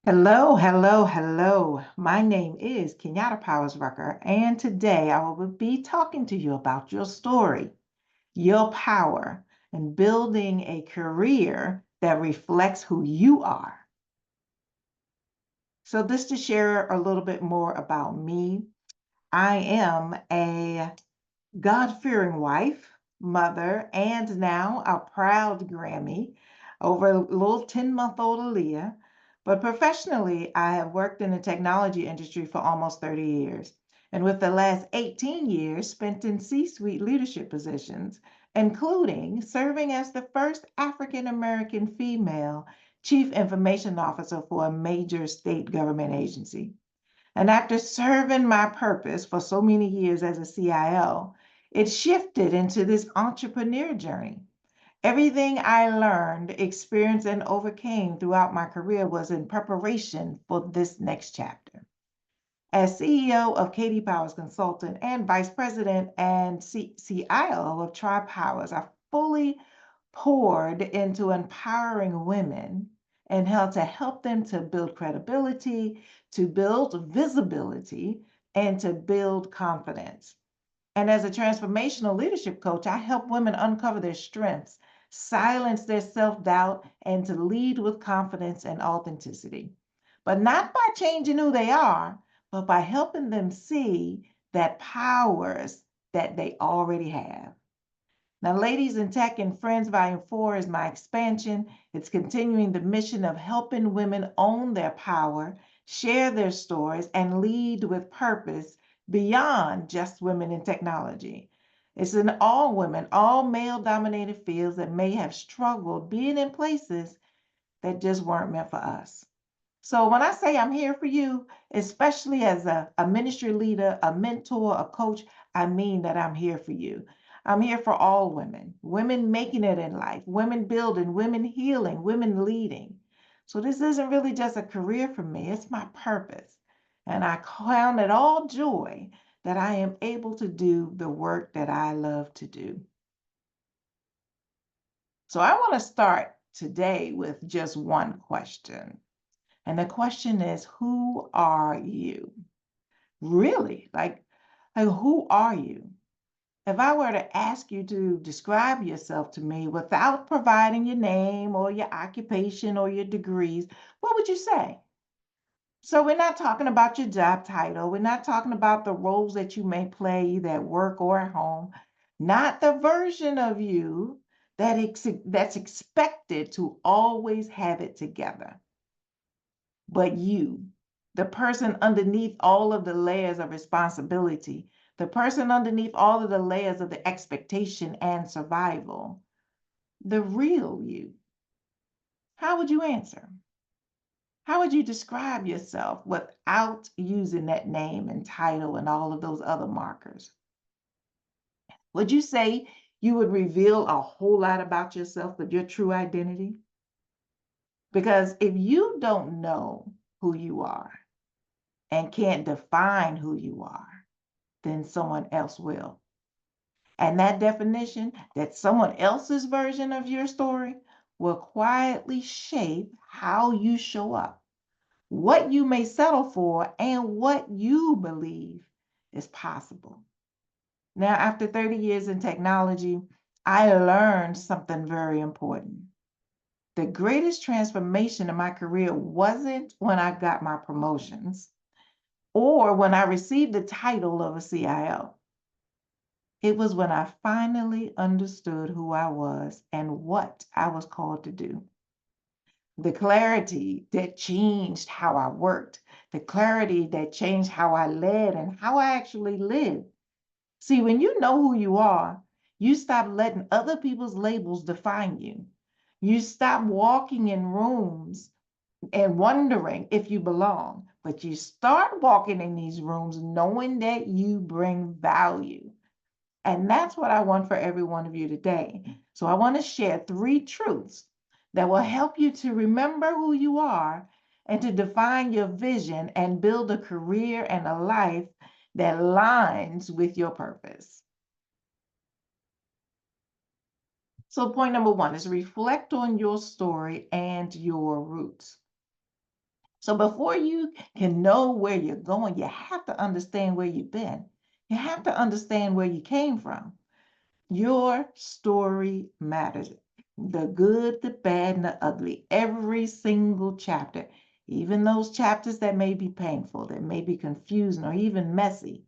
Hello, hello, hello. My name is Kenyatta Powers Rucker, and today I will be talking to you about your story, your power, and building a career that reflects who you are. So, this to share a little bit more about me. I am a God-fearing wife, mother, and now a proud Grammy over a little 10-month-old Aaliyah. But professionally, I have worked in the technology industry for almost 30 years, and with the last 18 years spent in C-suite leadership positions, including serving as the first African American female chief information officer for a major state government agency. And after serving my purpose for so many years as a CIO, it shifted into this entrepreneur journey. Everything I learned, experienced, and overcame throughout my career was in preparation for this next chapter. As CEO of Katie Powers Consultant and Vice President and CIO of Tri Powers, I fully poured into empowering women and how to help them to build credibility, to build visibility, and to build confidence. And as a transformational leadership coach, I help women uncover their strengths, silence their self doubt, and to lead with confidence and authenticity. But not by changing who they are, but by helping them see that powers that they already have. Now, Ladies in Tech and Friends Volume 4 is my expansion. It's continuing the mission of helping women own their power, share their stories, and lead with purpose beyond just women in technology. It's in all women, all male-dominated fields that may have struggled being in places that just weren't meant for us. So when I say I'm here for you, especially as a ministry leader, a mentor, a coach, I mean that I'm here for you. I'm here for all women, women making it in life, women building, women healing, women leading. So this isn't really just a career for me, it's my purpose. And I count it all joy that I am able to do the work that I love to do. So I want to start today with just one question. And the question is, who are you? Really? Like who are you? If I were to ask you to describe yourself to me without providing your name or your occupation or your degrees, what would you say? So we're not talking about your job title. We're not talking about the roles that you may play either at work or at home. Not the version of you that's expected to always have it together, but you, the person underneath all of the layers of responsibility, the person underneath all of the layers of the expectation and survival, the real you. How would you answer? How would you describe yourself without using that name and title and all of those other markers? Would you say you would reveal a whole lot about yourself with your true identity? Because if you don't know who you are and can't define who you are, then someone else will. And that definition, that someone else's version of your story, will quietly shape how you show up, what you may settle for, and what you believe is possible. Now, after 30 years in technology, I learned something very important. The greatest transformation in my career wasn't when I got my promotions or when I received the title of a CIO. It was when I finally understood who I was and what I was called to do. The clarity that changed how I worked, the clarity that changed how I led and how I actually lived. See, when you know who you are, you stop letting other people's labels define you. You stop walking in rooms and wondering if you belong, but you start walking in these rooms knowing that you bring value. And that's what I want for every one of you today. So I want to share 3 truths that will help you to remember who you are and to define your vision and build a career and a life that aligns with your purpose. So point number 1 is reflect on your story and your roots. So before you can know where you're going, you have to understand where you've been. You have to understand where you came from. Your story matters. The good, the bad, and the ugly. Every single chapter, even those chapters that may be painful, that may be confusing or even messy.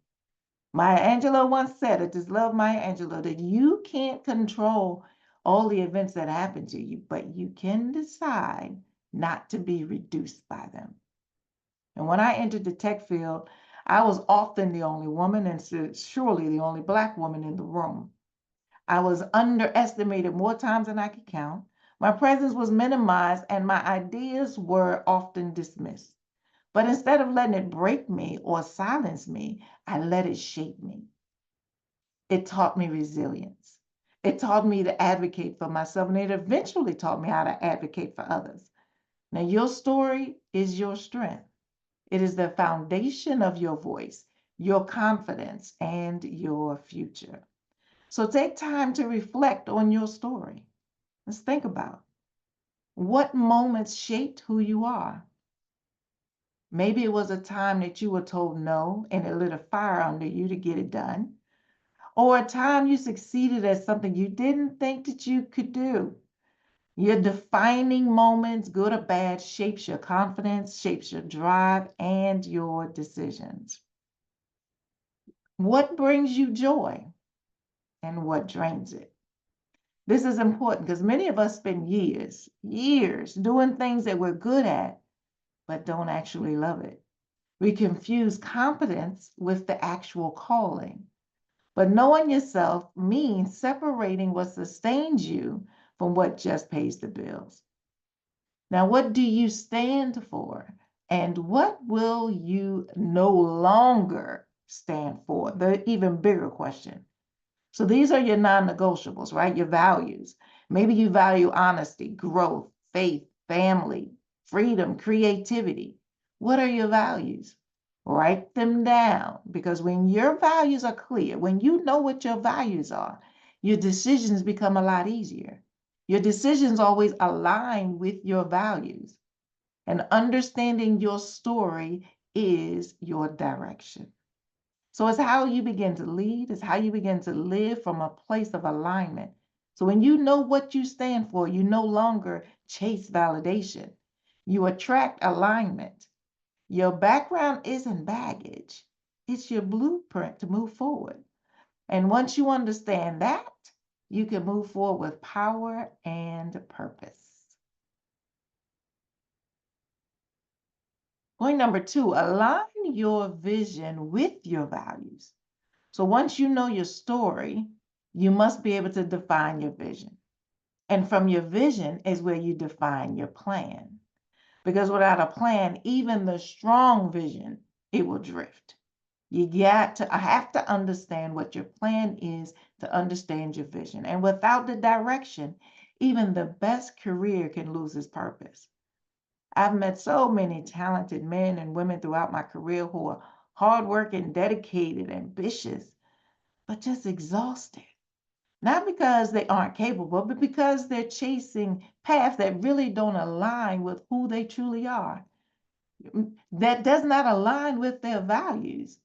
Maya Angelou once said, I just love Maya Angelou, that you can't control all the events that happen to you, but you can decide not to be reduced by them. And when I entered the tech field, I was often the only woman and surely the only Black woman in the room. I was underestimated more times than I could count. My presence was minimized and my ideas were often dismissed. But instead of letting it break me or silence me, I let it shape me. It taught me resilience. It taught me to advocate for myself, and it eventually taught me how to advocate for others. Now, your story is your strength. It is the foundation of your voice, your confidence, and your future. So take time to reflect on your story. Let's think about what moments shaped who you are. Maybe it was a time that you were told no and it lit a fire under you to get it done. Or a time you succeeded at something you didn't think that you could do. Your defining moments, good or bad, shapes your confidence, shapes your drive, and your decisions. What brings you joy and what drains it? This is important because many of us spend years doing things that we're good at, but don't actually love it. We confuse competence with the actual calling. But knowing yourself means separating what sustains you from what just pays the bills. Now, what do you stand for? And what will you no longer stand for? The even bigger question. So these are your non-negotiables, right? Your values. Maybe you value honesty, growth, faith, family, freedom, creativity. What are your values? Write them down, because when your values are clear, when you know what your values are, your decisions become a lot easier. Your decisions always align with your values, and understanding your story is your direction. So it's how you begin to lead, it's how you begin to live from a place of alignment. So when you know what you stand for, you no longer chase validation. You attract alignment. Your background isn't baggage. It's your blueprint to move forward. And once you understand that, you can move forward with power and purpose. Point number 2, align your vision with your values. So once you know your story, you must be able to define your vision. And from your vision is where you define your plan. Because without a plan, even the strong vision, it will drift. I have to understand what your plan is to understand your vision. And without the direction, even the best career can lose its purpose. I've met so many talented men and women throughout my career who are hardworking, dedicated, ambitious, but just exhausted. Not because they aren't capable, but because they're chasing paths that really don't align with who they truly are. That does not align with their values.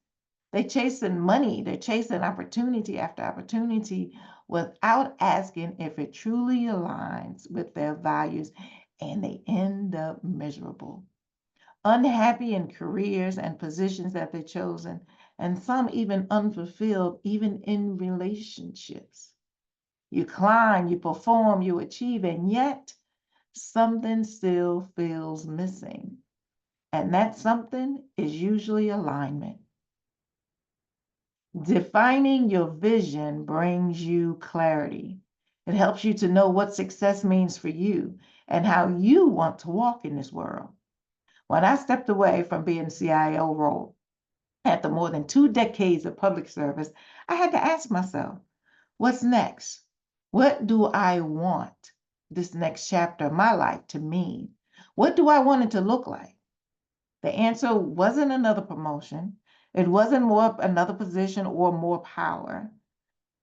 They're chasing money, they're chasing opportunity after opportunity without asking if it truly aligns with their values, and they end up miserable, unhappy in careers and positions that they've chosen, and some even unfulfilled, even in relationships. You climb, you perform, you achieve, and yet something still feels missing. And that something is usually alignment. Defining your vision brings you clarity. It helps you to know what success means for you and how you want to walk in this world. When I stepped away from being CIO role after more than 2 decades of public service, I had to ask myself, what's next? What do I want this next chapter of my life to mean? What do I want it to look like? The answer wasn't another promotion. It wasn't more another position or more power.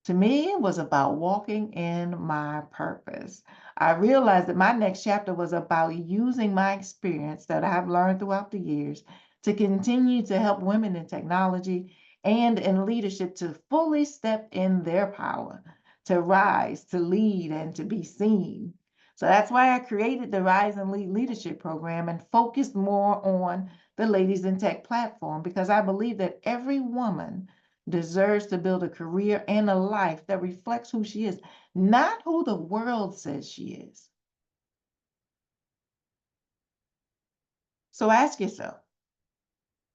To me, it was about walking in my purpose. I realized that my next chapter was about using my experience that I've learned throughout the years to continue to help women in technology and in leadership to fully step in their power, to rise, to lead, and to be seen. So that's why I created the Rise and Lead Leadership Program and focused more on the Ladies in Tech platform because I believe that every woman deserves to build a career and a life that reflects who she is, not who the world says she is. So ask yourself,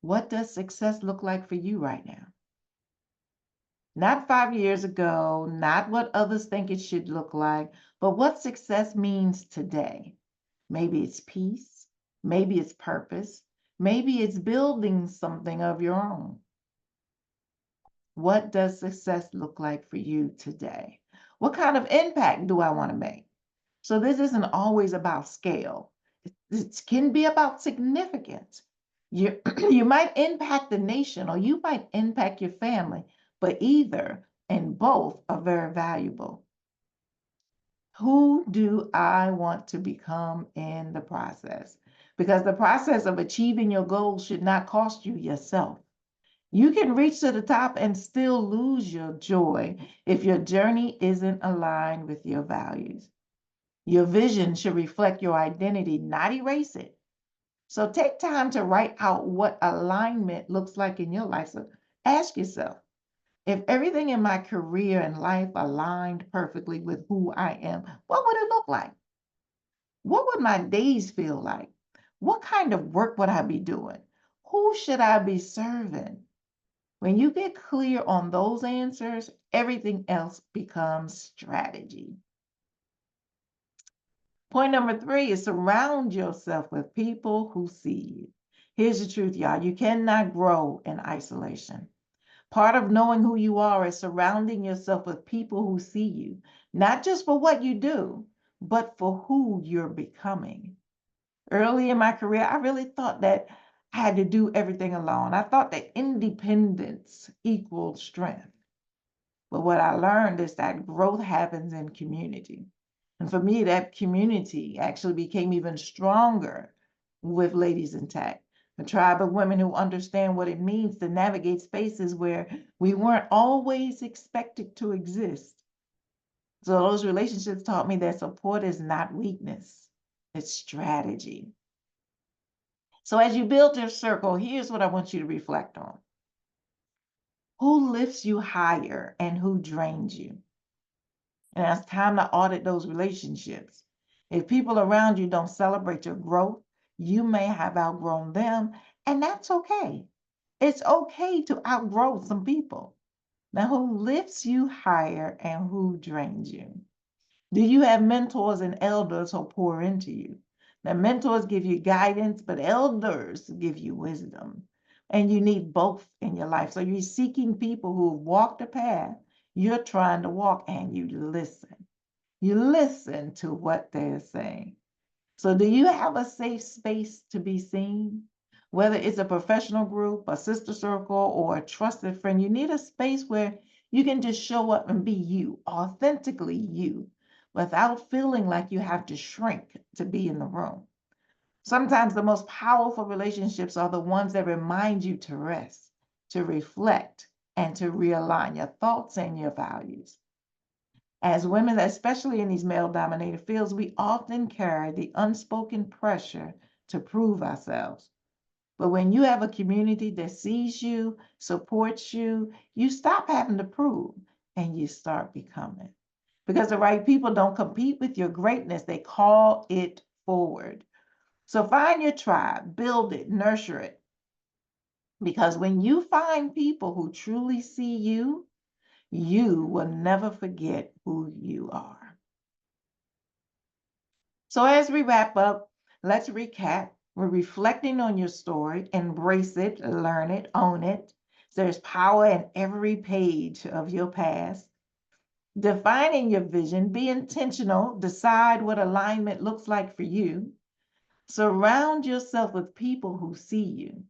what does success look like for you right now? Not 5 years ago, not what others think it should look like, but what success means today. Maybe it's peace, maybe it's purpose, maybe it's building something of your own. What does success look like for you today? What kind of impact do I want to make? So this isn't always about scale. It can be about significance. You, you might impact the nation or you might impact your family, but either and both are very valuable. Who do I want to become in the process? Because the process of achieving your goals should not cost you yourself. You can reach to the top and still lose your joy if your journey isn't aligned with your values. Your vision should reflect your identity, not erase it. So take time to write out what alignment looks like in your life. So ask yourself, if everything in my career and life aligned perfectly with who I am, what would it look like? What would my days feel like? What kind of work would I be doing? Who should I be serving? When you get clear on those answers, everything else becomes strategy. Point number 3 is surround yourself with people who see you. Here's the truth, y'all. You cannot grow in isolation. Part of knowing who you are is surrounding yourself with people who see you, not just for what you do, but for who you're becoming. Early in my career, I really thought that I had to do everything alone. I thought that independence equaled strength. But what I learned is that growth happens in community. And for me, that community actually became even stronger with Ladies in Tech, a tribe of women who understand what it means to navigate spaces where we weren't always expected to exist. So those relationships taught me that support is not weakness, it's strategy. So as you build your circle, here's what I want you to reflect on. Who lifts you higher and who drains you? And it's time to audit those relationships. If people around you don't celebrate your growth, you may have outgrown them, and that's okay. It's okay to outgrow some people. Now, who lifts you higher and who drains you? Do you have mentors and elders who pour into you? Now, mentors give you guidance, but elders give you wisdom. And you need both in your life. So you're seeking people who have walked the path you're trying to walk, and you listen. You listen to what they're saying. So do you have a safe space to be seen? Whether it's a professional group, a sister circle, or a trusted friend, you need a space where you can just show up and be you, authentically you, without feeling like you have to shrink to be in the room. Sometimes the most powerful relationships are the ones that remind you to rest, to reflect, and to realign your thoughts and your values. As women, especially in these male-dominated fields, we often carry the unspoken pressure to prove ourselves. But when you have a community that sees you, supports you, you stop having to prove and you start becoming. Because the right people don't compete with your greatness, they call it forward. So find your tribe, build it, nurture it. Because when you find people who truly see you, you will never forget who you are. So as we wrap up, let's recap. We're reflecting on your story, embrace it, learn it, own it. There's power in every page of your past. Defining your vision, be intentional, decide what alignment looks like for you. Surround yourself with people who see you.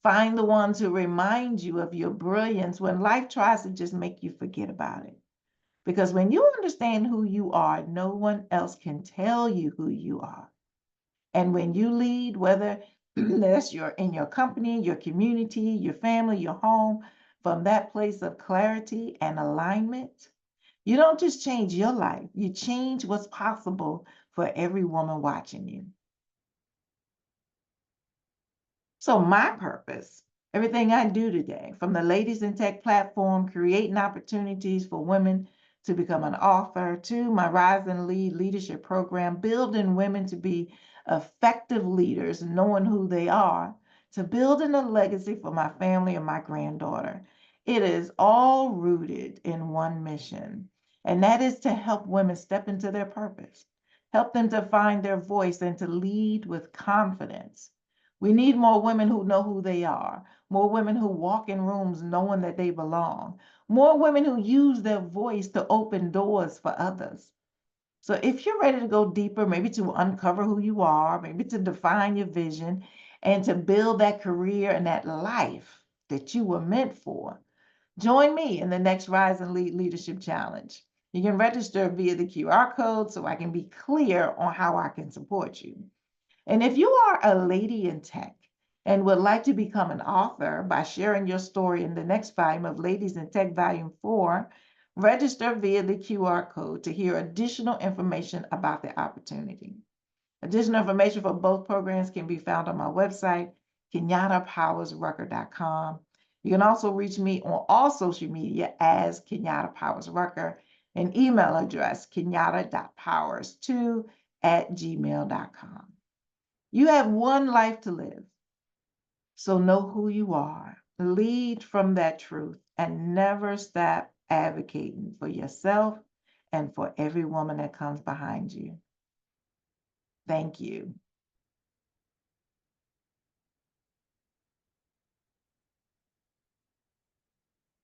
Find the ones who remind you of your brilliance when life tries to just make you forget about it. Because when you understand who you are, no one else can tell you who you are. And when you lead, whether that's in your company, your community, your family, your home, from that place of clarity and alignment, you don't just change your life, you change what's possible for every woman watching you. So my purpose, everything I do today, from the Ladies in Tech platform, creating opportunities for women to become an author, to my Rise and Lead leadership program, building women to be effective leaders, knowing who they are, to building a legacy for my family and my granddaughter. It is all rooted in one mission, and that is to help women step into their purpose, help them to find their voice and to lead with confidence. We need more women who know who they are, more women who walk in rooms knowing that they belong, more women who use their voice to open doors for others. So if you're ready to go deeper, maybe to uncover who you are, maybe to define your vision, and to build that career and that life that you were meant for, join me in the next Rise and Lead Leadership Challenge. You can register via the QR code so I can be clear on how I can support you. And if you are a lady in tech and would like to become an author by sharing your story in the next volume of Ladies in Tech Volume 4, register via the QR code to hear additional information about the opportunity. Additional information for both programs can be found on my website, KenyattaPowersRucker.com. You can also reach me on all social media as Kenyatta Powers Rucker, and email address kenyatta.powers2@gmail.com. You have one life to live, so know who you are, lead from that truth, and never stop advocating for yourself and for every woman that comes behind you. Thank you.